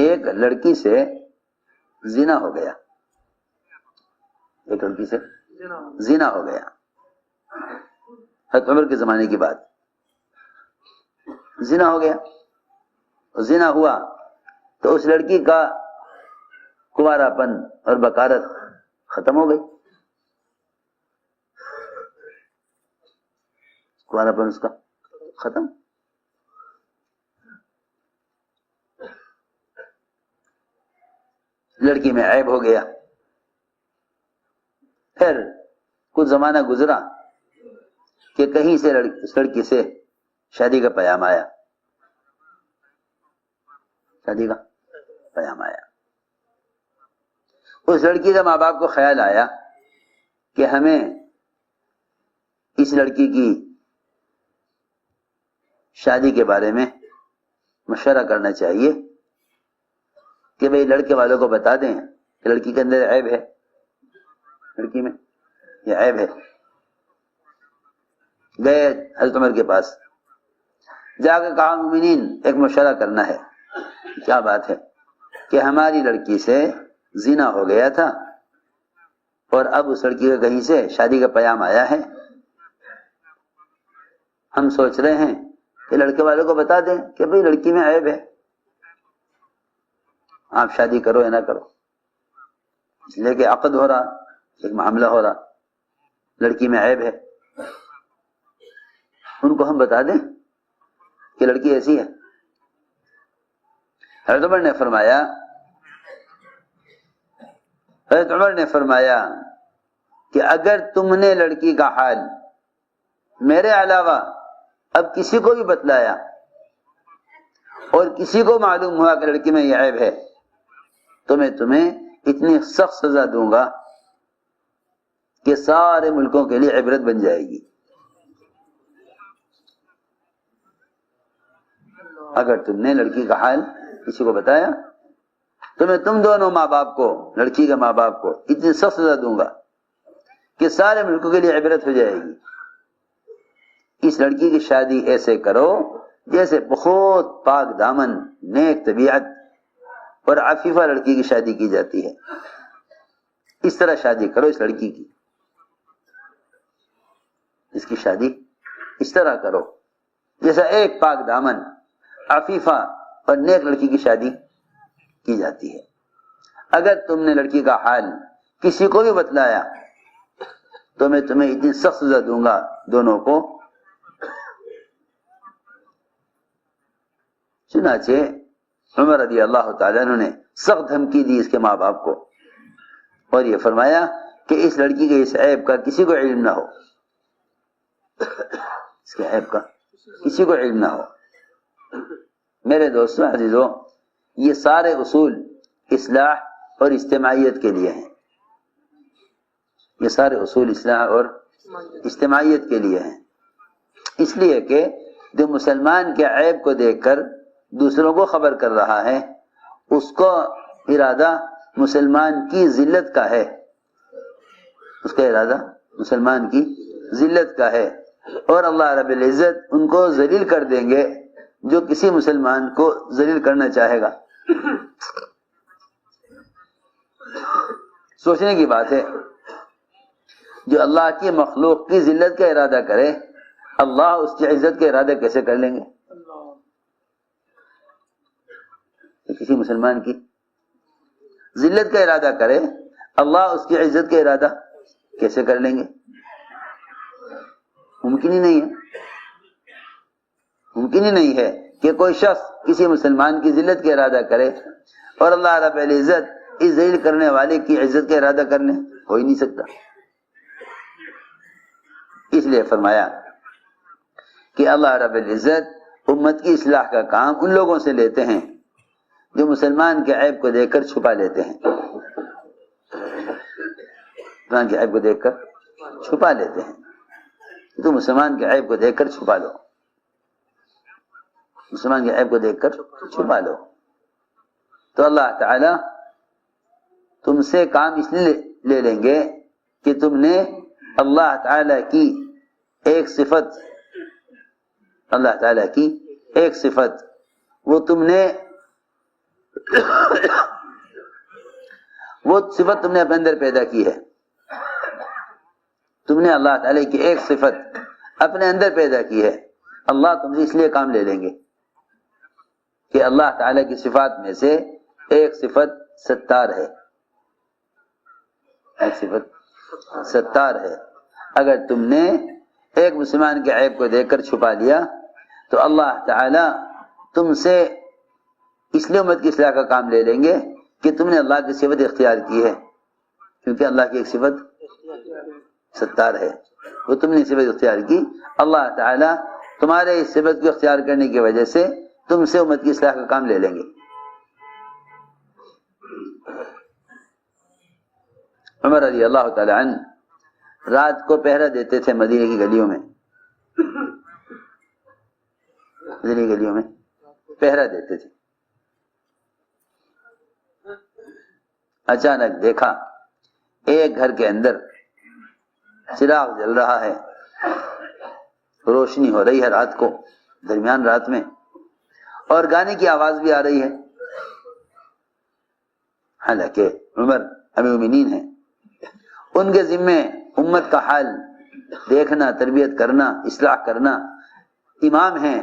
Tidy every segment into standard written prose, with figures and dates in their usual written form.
ایک لڑکی سے زنا ہو گیا، ایک لڑکی سے زنا ہو گیا، حضرت عمر کے زمانے کی بات، زنا ہو گیا، زنا ہوا تو اس لڑکی کا کنوارا پن اور بکارت ختم ہو گئی، کنوارا پن اس کا ختم، لڑکی میں عیب ہو گیا۔ پھر کچھ زمانہ گزرا کہ کہیں سے اس لڑکی سے شادی کا پیام آیا، شادی کا پیام آیا۔ اس لڑکی کا ماں باپ کو خیال آیا کہ ہمیں اس لڑکی کی شادی کے بارے میں مشورہ کرنا چاہیے کہ بھئی لڑکے والوں کو بتا دیں کہ لڑکی کے اندر عیب ہے، لڑکی میں یہ عیب ہے۔ گئے حضرت عمر کے پاس، جا کے کہا مومنین ایک مشورہ کرنا ہے۔ کیا بات ہے؟ کہ ہماری لڑکی سے زنا ہو گیا تھا اور اب اس لڑکی کا کہیں سے شادی کا پیام آیا ہے، ہم سوچ رہے ہیں کہ لڑکے والوں کو بتا دیں کہ بھئی لڑکی میں عیب ہے، آپ شادی کرو یا نہ کرو، اس لیے کہ عقد ہو رہا، ایک معاملہ ہو رہا، لڑکی میں عیب ہے، ان کو ہم بتا دیں کہ لڑکی ایسی ہے۔ حضرت عمر نے فرمایا کہ اگر تم نے لڑکی کا حال میرے علاوہ اب کسی کو بھی بتلایا اور کسی کو معلوم ہوا کہ لڑکی میں یہ عیب ہے تو میں تمہیں اتنی سخت سزا دوں گا کہ سارے ملکوں کے لیے عبرت بن جائے گی۔ اگر تم نے لڑکی کا حال کسی کو بتایا تو میں تم دونوں ماں باپ کو، لڑکی کے ماں باپ کو اتنی سخت سزا دوں گا کہ سارے ملکوں کے لیے عبرت ہو جائے گی۔ اس لڑکی کی شادی ایسے کرو جیسے بہت پاک دامن، نیک طبیعت اور عفیفہ لڑکی کی شادی کی جاتی ہے، اس طرح شادی کرو اس لڑکی کی، اس کی شادی اس طرح کرو جیسا ایک پاک دامن، عفیفہ اور نیک لڑکی کی شادی کی جاتی ہے۔ اگر تم نے لڑکی کا حال کسی کو بھی بتلایا تو میں تمہیں اتنی سخت سزا دوں گا دونوں کو۔ چنانچہ عمر رضی اللہ تعالیٰ عنہ نے سخت دھمکی دی اس کے ماں باپ کو اور یہ فرمایا کہ اس لڑکی کے اس عیب کا کسی کو علم نہ ہو، اس کے عیب کا کسی کو علم نہ ہو۔ میرے دوستوں عزیزو، یہ سارے اصول اصلاح اور اجتماعیت کے لیے ہیں، یہ سارے اصول اصلاح اور اجتماعیت کے لیے ہیں، اس لیے کہ جو مسلمان کے عیب کو دیکھ کر دوسروں کو خبر کر رہا ہے اس کو ارادہ مسلمان کی ذلت کا ہے، اس کا ارادہ مسلمان کی ذلت کا ہے، اور اللہ رب العزت ان کو ذلیل کر دیں گے جو کسی مسلمان کو ذلیل کرنا چاہے گا۔ سوچنے کی بات ہے، جو اللہ کی مخلوق کی ذلت کا ارادہ کرے اللہ اس کی عزت کا ارادہ کیسے کر لیں گے؟ کسی مسلمان کی ذلت کا ارادہ کرے اللہ اس کی عزت کا ارادہ کیسے کر لیں گے؟ ممکن ہی نہیں ہے، ممکن ہی نہیں ہے کہ کوئی شخص کسی مسلمان کی ذلت کا ارادہ کرے اور اللہ رب العزت اس ذلیل کرنے والے کی عزت کا ارادہ کر لیں، ہو ہی نہیں سکتا۔ اس لیے فرمایا کہ اللہ رب العزت امت کی اصلاح کا کام ان لوگوں سے لیتے ہیں جو مسلمان کے عیب کو دیکھ کر چھپا لیتے ہیں، مسلمان کے عیب کو دیکھ کر چھپا لیتے ہیں۔ تو مسلمان کے عیب کو دیکھ کر چھپا لو، مسلمان کے عیب کو دیکھ کر چھپا لو، تو اللہ تعالی تم سے کام اس لیے لے لیں گے کہ تم نے اللہ تعالی کی ایک صفت، اللہ تعالی کی ایک صفت وہ تم نے وہ صفت تم نے اپنے اندر پیدا کی ہے، تم نے اللہ تعالی کی ایک صفت اپنے اندر پیدا کی ہے، اللہ تم سے اس لیے کام لے لیں گے کہ اللہ تعالی کی صفات میں سے ایک صفت ستار ہے، ایک صفت ستار ہے۔ اگر تم نے ایک مسلمان کے عیب کو دیکھ کر چھپا لیا تو اللہ تعالی تم سے اس لیے امت کی اصلاح کا کام لے لیں گے کہ تم نے اللہ کی صفت اختیار کی ہے، کیونکہ اللہ کی ایک صفت ستار ہے، وہ تم نے صفت اختیار کی، اللہ تعالی تمہارے اس صفت کو اختیار کرنے کی وجہ سے تم سے امت کی اصلاح کا کام لے لیں گے۔ عمر رضی اللہ تعالی عنہ رات کو پہرا دیتے تھے مدینے کی گلیوں میں، مدینے کی گلیوں میں پہرا دیتے تھے۔ اچانک دیکھا ایک گھر کے اندر چراغ جل رہا ہے، روشنی ہو رہی ہے رات کو، درمیان رات میں، اور گانے کی آواز بھی آ رہی ہے، حالانکہ عمر امیر المومنین ہیں، ان کے ذمے امت کا حال دیکھنا، تربیت کرنا، اصلاح کرنا، امام ہیں،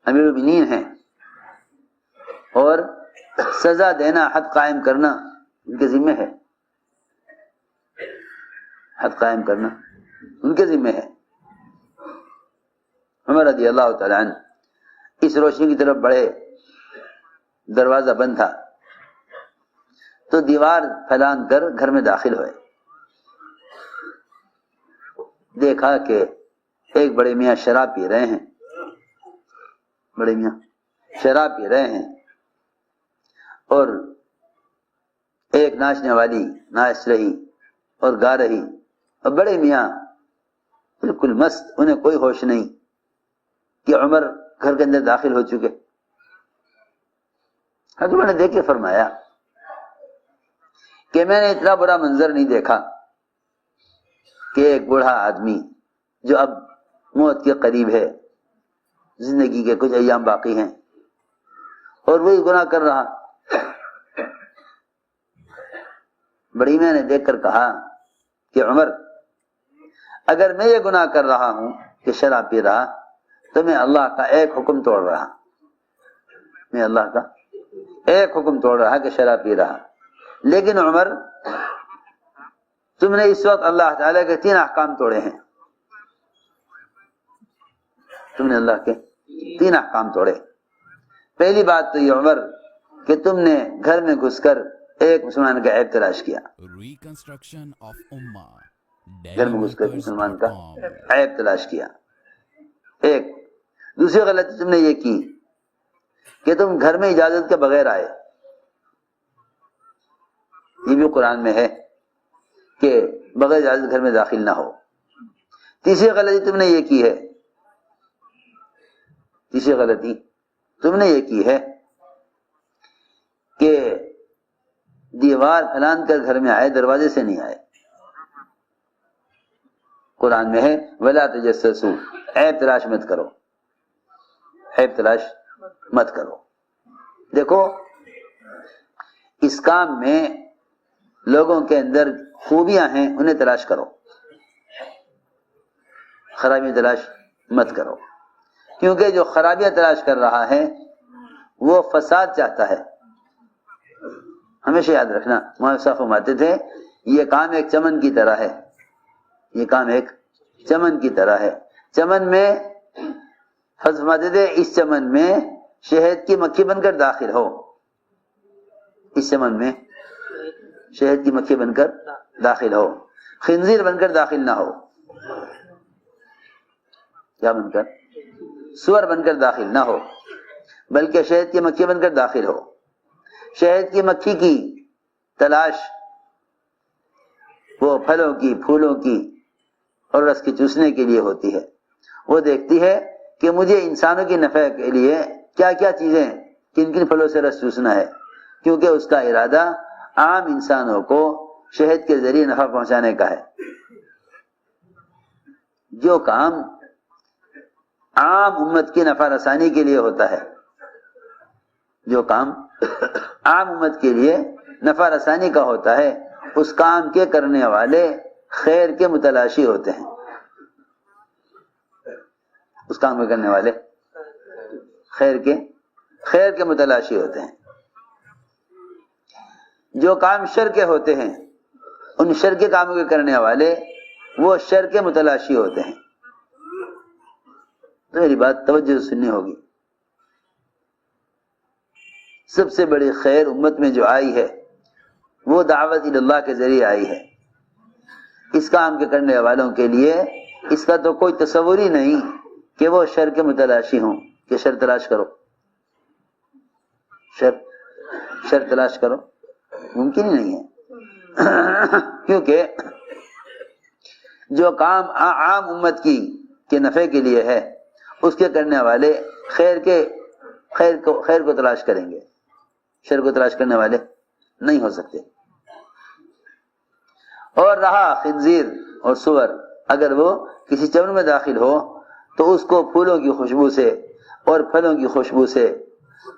امیر المومنین ہیں، اور سزا دینا، حد قائم کرنا ان کے ذمے ہے، حد قائم کرنا ان کے ذمے ہے۔ عمر رضی اللہ تعالی عنہ اس روشنی کی طرف بڑھے، دروازہ بند تھا تو دیوار پھیلان کر گھر میں داخل ہوئے، دیکھا کہ ایک بڑے میاں شراب پی رہے ہیں، بڑے میاں شراب پی رہے ہیں، اور ایک ناچنے والی ناچ رہی اور گا رہی، اور بڑے میاں بالکل مست، انہیں کوئی ہوش نہیں کہ عمر گھر کے اندر داخل ہو چکے۔ حضرت نے دیکھ کے فرمایا کہ میں نے اتنا برا منظر نہیں دیکھا کہ ایک بوڑھا آدمی جو اب موت کے قریب ہے، زندگی کے کچھ ایام باقی ہیں، اور وہی گناہ کر رہا۔ بڑی میاں نے دیکھ کر کہا کہ عمر، اگر میں یہ گناہ کر رہا ہوں کہ شراب پی رہا تو میں اللہ کا ایک حکم توڑ رہا، میں اللہ کا ایک حکم توڑ رہا کہ شراب پی رہا، لیکن عمر تم نے اس وقت اللہ تعالیٰ کے 3 احکام توڑے ہیں، تم نے اللہ کے 3 احکام توڑے۔ پہلی بات تو یہ عمر کہ تم نے گھر میں گھس کر ایک مسلمان کا عیب تلاش کیا، گھر میں گھس کر مسلمان کا عیب تلاش کیا۔ ایک دوسری غلطی تم نے یہ کی کہ تم گھر میں اجازت کے بغیر آئے، یہ بھی قرآن میں ہے کہ بغیر اجازت گھر میں داخل نہ ہو۔ تیسری غلطی تم نے یہ کی ہے، تیسری غلطی تم نے یہ کی ہے کہ دیوار پھلان کر گھر میں آئے، دروازے سے نہیں آئے۔ قرآن میں ہے وَلَا تَجَسَّسُوا، عیب تلاش مت کرو، عیب تلاش مت کرو۔ دیکھو اس کام میں لوگوں کے اندر خوبیاں ہیں، انہیں تلاش کرو، خرابیاں تلاش مت کرو، کیونکہ جو خرابیاں تلاش کر رہا ہے وہ فساد چاہتا ہے۔ ہمیشہ یاد رکھنا، مولانا صاحب فرماتے تھے یہ کام ایک چمن کی طرح ہے، یہ کام ایک چمن کی طرح ہے۔ چمن میں فرماتے تھے اس چمن میں شہد کی مکھی بن کر داخل ہو، اس چمن میں شہد کی مکھی بن کر داخل ہو، خنزیر بن کر داخل نہ ہو، کیا بن کر؟ سور بن کر داخل نہ ہو، بلکہ شہد کی مکھی بن کر داخل ہو۔ شہد کی مکھی کی تلاش وہ پھلوں کی، پھولوں کی اور رس کی چوسنے کے لیے ہوتی ہے، وہ دیکھتی ہے کہ مجھے انسانوں کی نفع کے لیے کیا کیا چیزیں، کن کن پھلوں سے رس چوسنا ہے، کیونکہ اس کا ارادہ عام انسانوں کو شہد کے ذریعے نفع پہنچانے کا ہے۔ جو کام عام امت کی نفع رسانی کے لیے ہوتا ہے جو کام عام امت کے لیے نفع رسانی کا ہوتا ہے اس کام کے کرنے والے خیر کے متلاشی ہوتے ہیں. اس کام کے کرنے والے خیر کے متلاشی ہوتے ہیں. جو کام شر کے ہوتے ہیں ان شر کے کاموں کے کرنے والے وہ شر کے متلاشی ہوتے ہیں. تو میری بات توجہ سے سننی ہوگی. سب سے بڑی خیر امت میں جو آئی ہے وہ دعوت اللہ کے ذریعے آئی ہے. اس کام کے کرنے والوں کے لیے اس کا تو کوئی تصور ہی نہیں کہ وہ شر کے متلاشی ہوں کہ شر تلاش کرو، شر تلاش کرو، ممکن ہی نہیں ہے. کیونکہ جو کام عام امت کے نفع کے لیے ہے اس کے کرنے والے خیر کو تلاش کریں گے، شر کو تلاش کرنے والے نہیں ہو سکتے. اور رہا خنزیر اور سور، اگر وہ کسی چمن میں داخل ہو تو اس کو پھولوں کی خوشبو سے اور پھلوں کی خوشبو سے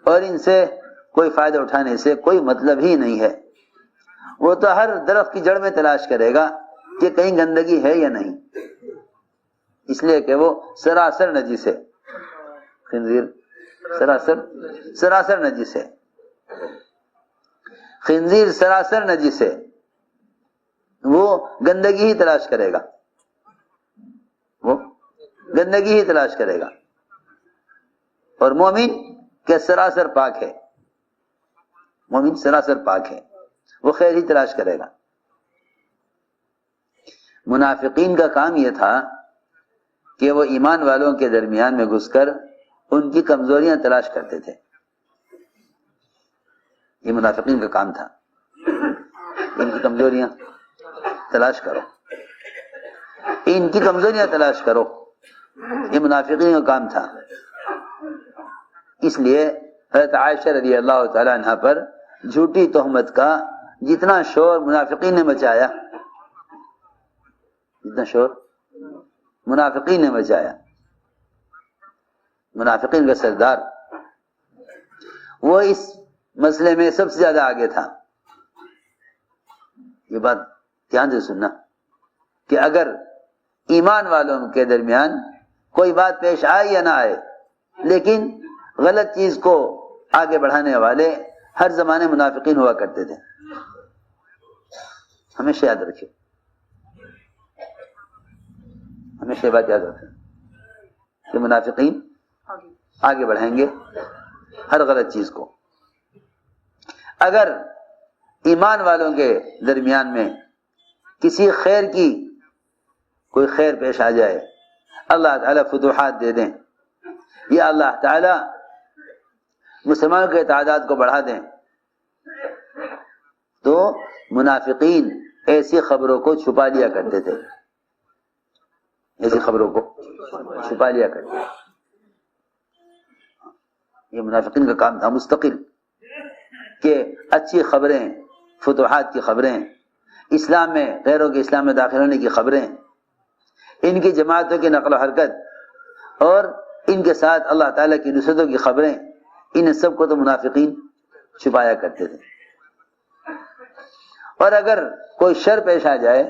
اور ان سے کوئی فائدہ اٹھانے سے کوئی مطلب ہی نہیں ہے. وہ تو ہر درخت کی جڑ میں تلاش کرے گا کہ کہیں گندگی ہے یا نہیں، اس لیے کہ وہ سراسر نجس ہے. خنزیر سراسر نجس ہے. خنزیر سراسر نجس ہے، وہ گندگی ہی تلاش کرے گا، وہ گندگی ہی تلاش کرے گا. اور مومن کے سراسر پاک ہے، مومن سراسر پاک ہے، وہ خیر ہی تلاش کرے گا. منافقین کا کام یہ تھا کہ وہ ایمان والوں کے درمیان میں گھس کر ان کی کمزوریاں تلاش کرتے تھے. یہ منافقین کا کام تھا، ان کی کمزوریاں تلاش کرو، ان کی کمزوریاں تلاش کرو. یہ منافقین کا کام تھا. اس لیے حضرت عائشہ رضی اللہ تعالی عنہ پر جھوٹی تہمت کا جتنا شور منافقین نے مچایا، جتنا شور منافقین نے مچایا، منافقین کا سردار وہ اس مسئلے میں سب سے زیادہ آگے تھا. یہ بات دھیان سے سننا کہ اگر ایمان والوں کے درمیان کوئی بات پیش آئے یا نہ آئے، لیکن غلط چیز کو آگے بڑھانے والے ہر زمانے منافقین ہوا کرتے تھے. ہمیشہ یاد رکھیں، ہمیشہ یہ بات یاد رکھیں کہ منافقین آگے بڑھائیں گے ہر غلط چیز کو. اگر ایمان والوں کے درمیان میں کسی خیر کی کوئی خیر پیش آ جائے، اللہ تعالیٰ فتوحات دے دیں یا اللہ تعالیٰ مسلمانوں کے تعداد کو بڑھا دیں، تو منافقین ایسی خبروں کو چھپا لیا کرتے تھے، ایسی خبروں کو چھپا لیا کرتے تھے. یہ منافقین کا کام تھا مستقل کہ اچھی خبریں، فتوحات کی خبریں، اسلام میں غیروں کے اسلام میں داخل ہونے کی خبریں، ان کی جماعتوں کی نقل و حرکت اور ان کے ساتھ اللہ تعالیٰ کی نصرتوں کی خبریں، ان سب کو تو منافقین چھپایا کرتے تھے. اور اگر کوئی شر پیش آ جائے،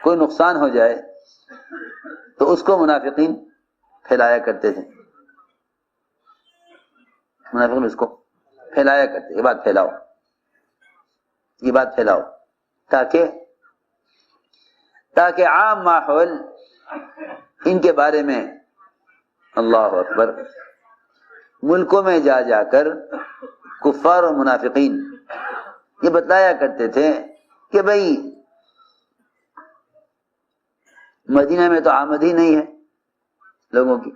کوئی نقصان ہو جائے تو اس کو منافقین پھیلایا کرتے تھے. منافقین اس کو پھیلایا کرتے، یہ بات پھیلاؤ، یہ بات پھیلاؤ، تاکہ عام ماحول ان کے بارے میں، اللہ اکبر، ملکوں میں جا کر کفار اور منافقین یہ بتلایا کرتے تھے کہ بھئی مدینہ میں تو آمد ہی نہیں ہے لوگوں کی،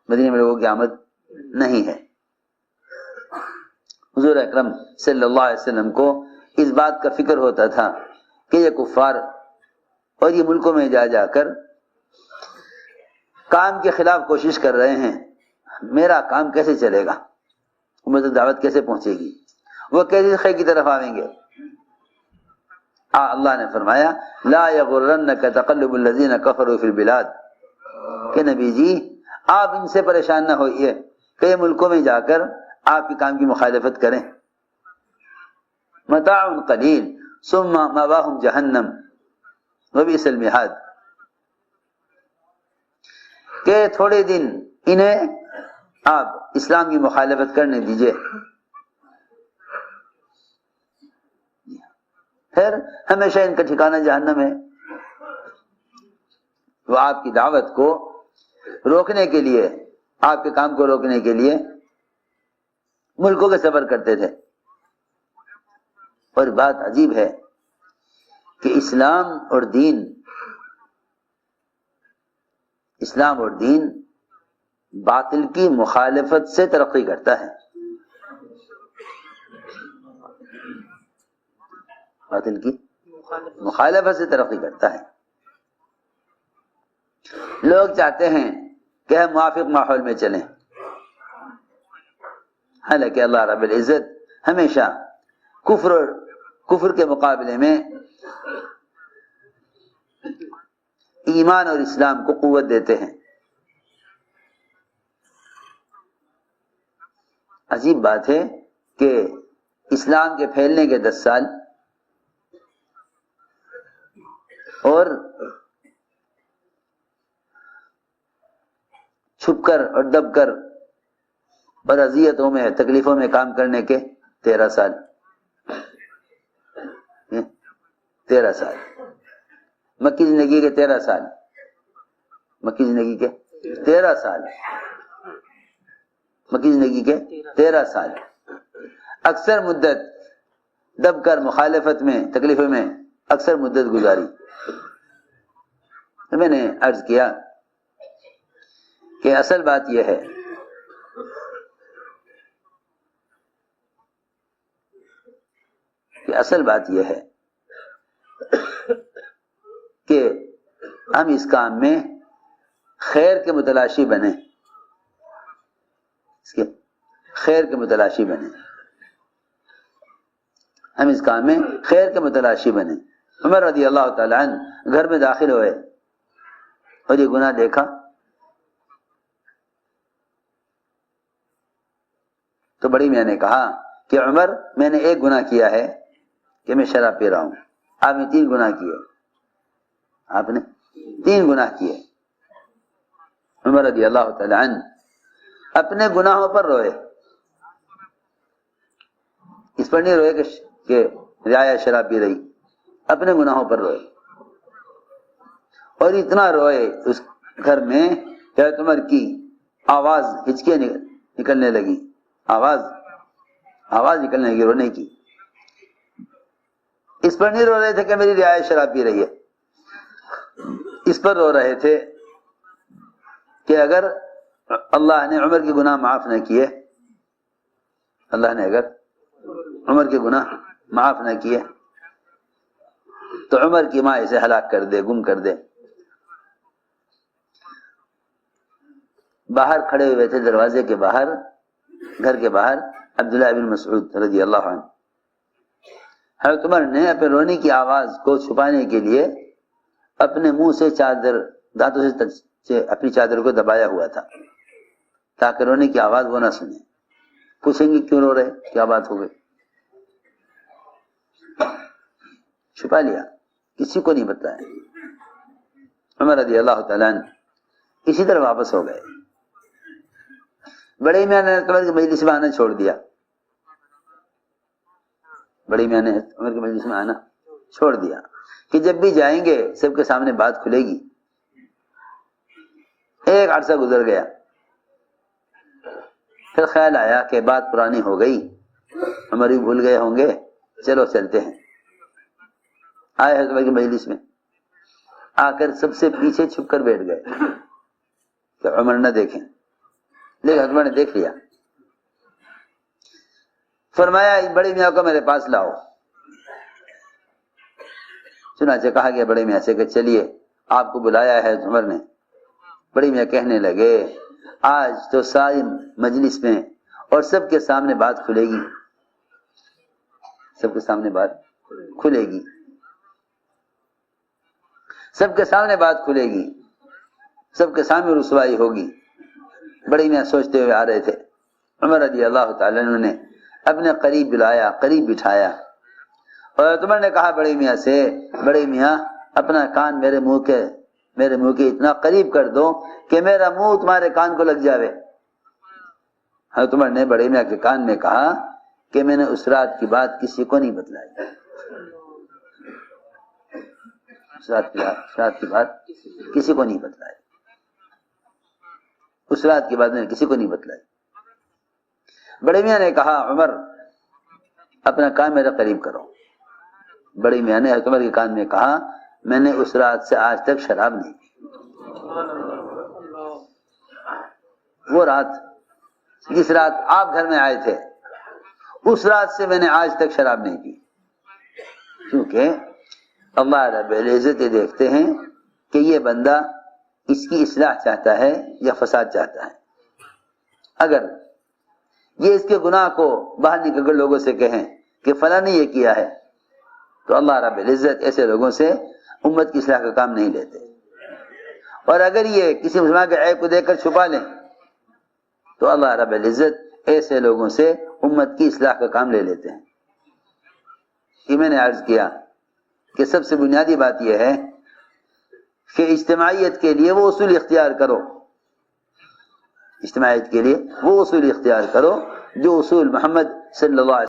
مدینہ میں لوگوں کی آمد نہیں ہے. حضور اکرم صلی اللہ علیہ وسلم کو اس بات کا فکر ہوتا تھا کہ یہ کفار اور یہ ملکوں میں جا کر کام کے خلاف کوشش کر رہے ہیں، میرا کام کیسے چلے گا، مجھے دعوت کیسے پہنچے گی، وہ کیسے خیر کی طرف آئیں گے. اللہ نے فرمایا لا یغرنک تقلب الذین کفروا فی البلاد، کہ نبی جی آپ ان سے پریشان نہ ہوئیے کئی ملکوں میں جا کر آپ کے کام کی مخالفت کریں. متاع قلیل ثم مأواہم جہنم وبئس المہاد، کہ تھوڑے دن انہیں آپ اسلام کی مخالفت کرنے دیجئے، پھر ہمیشہ ان کا ٹھکانہ جہنم ہے. وہ آپ کی دعوت کو روکنے کے لیے، آپ کے کام کو روکنے کے لیے ملکوں کے سفر کرتے تھے. اور بات عجیب ہے کہ اسلام اور دین باطل کی مخالفت سے ترقی کرتا ہے. باطل کی مخالفت سے ترقی کرتا ہے. لوگ چاہتے ہیں کہ ہم موافق ماحول میں چلیں، حالانکہ اللہ رب العزت ہمیشہ کفر کے مقابلے میں ایمان اور اسلام کو قوت دیتے ہیں. عجیب بات ہے کہ اسلام کے پھیلنے کے 10 سال اور چھپ کر اور دب کر اور اذیتوں میں تکلیفوں میں کام کرنے کے 13 سال 13 سال مکی زندگی کے 13 سال مکی زندگی کے 13 سال مکی زندگی کے 13 سال اکثر مدت دب کر مخالفت میں تکلیفوں میں اکثر مدت گزاری. میں نے عرض کیا کہ اصل بات یہ ہے کہ ہم اس کام میں خیر کے متلاشی بنیں، ہم اس کام میں خیر کے متلاشی بنیں. عمر رضی اللہ تعالیٰ عنہ گھر میں داخل ہوئے اور یہ گناہ دیکھا تو بڑی میاں نے کہا کہ عمر، میں نے ایک گناہ کیا ہے کہ میں شراب پی رہا ہوں. آپ نے 3 گناہ کیے، آپ نے 3 گناہ کیے. عمر رضی اللہ تعالیٰ عنہ اپنے گناہوں پر روئے، اس پر نہیں روئے کہ رعایا شراب پی رہی، اپنے گناہوں پر روئے. اور اتنا روئے اس گھر میں کہ عمر کی آواز ہچکے نکلنے لگی، آواز نکلنے لگی رونے کی. اس پر نہیں رو رہے تھے کہ میری رعایا شراب پی رہی ہے، اس پر رو رہے تھے کہ اگر اللہ نے عمر کے گناہ معاف نہ کیے، اللہ نے اگر عمر کے گناہ معاف نہ کیے تو عمر کی ماں اسے ہلاک کر دے، گم کر دے. باہر کھڑے ہوئے تھے دروازے کے باہر، گھر کے باہر عبداللہ بن مسعود رضی اللہ عنہ. حضرت عمر نے اپنے رونے کی آواز کو چھپانے کے لیے اپنے منہ سے دانتوں سے اپنی چادر کو دبایا ہوا تھا تاکہ رونے کی آواز وہ نہ سنے. پوچھیں گے کیوں رو رہے، کیا بات ہو گئی؟ چھپا لیا، کسی کو نہیں بتایا. عمر رضی اللہ تعالیٰ عنہ اسی طرح واپس ہو گئے. بڑے میاں نے عمر کی مجلس میں آنا چھوڑ دیا، بڑی میاں نے عمر کی مجلس میں آنا چھوڑ دیا کہ جب بھی جائیں گے سب کے سامنے بات کھلے گی. ایک عرصہ گزر گیا، پھر خیال آیا کہ بات پرانی ہو گئی، عمر بھی بھول گئے ہوں گے، چلو چلتے ہیں. آئے حضرت عمر کی مجلس میں، آ کر سب سے پیچھے چھپ کر بیٹھ گئے کہ عمر نہ دیکھیں، لیکن حضرت عمر نے دیکھ لیا. فرمایا بڑے میاں کو میرے پاس لاؤ. چنانچہ کہا گیا بڑے میاں سے کہ چلیے آپ کو بلایا ہے عمر نے. بڑے میاں کہنے لگے آج تو ساری مجلس میں اور سب کے سامنے بات کھلے گی، سب کے سامنے بات کھلے گی، سب کے سامنے بات کھلے گی، سب کے سامنے رسوائی ہوگی. بڑے میاں سوچتے ہوئے آ رہے تھے عمر رضی اللہ تعالیٰ عنہ نے اپنے قریب بلایا، قریب بٹھایا، اور عمر نے کہا بڑے میاں سے، بڑے میاں اپنا کان میرے منہ کے اتنا قریب کر دو کہ میرا منہ تمہارے کان کو لگ جاوے۔ حضرت عمر نے بڑے میاں کے کان میں کہا کہ میں نے اس رات کی بات کسی کو نہیں بتلائی، اس رات کی بات کسی کو نہیں بتلائی، اس رات کی بات میں نے کسی کو نہیں بتلائی۔ بڑے میاں نے کہا عمر اپنا کان میرے قریب کرو۔ بڑے میاں نے حضرت عمر کے کان میں کہا میں نے اس رات سے آج تک شراب نہیں پی، وہ رات جس رات آپ گھر میں آئے تھے اس رات سے میں نے آج تک شراب نہیں پی، کیونکہ اللہ رب العزت یہ دیکھتے ہیں کہ یہ بندہ اس کی اصلاح چاہتا ہے یا فساد چاہتا ہے۔ اگر یہ اس کے گناہ کو باہر نکل کر لوگوں سے کہیں کہ فلاں نے یہ کیا ہے تو اللہ رب العزت ایسے لوگوں سے امت کی اصلاح کا کام نہیں لیتے، اور اگر یہ کسی مسلمان کے عیب کو دیکھ کر چھپا لیں تو اللہ رب العزت ایسے لوگوں سے امت کی اصلاح کا کام لے لیتے ہیں۔ یہ میں نے عرض کیا کہ سب سے بنیادی بات یہ ہے کہ اجتماعیت کے لیے وہ اصول اختیار کرو، اجتماعیت کے لیے وہ اصول اختیار کرو جو اصول محمد صلی اللہ علیہ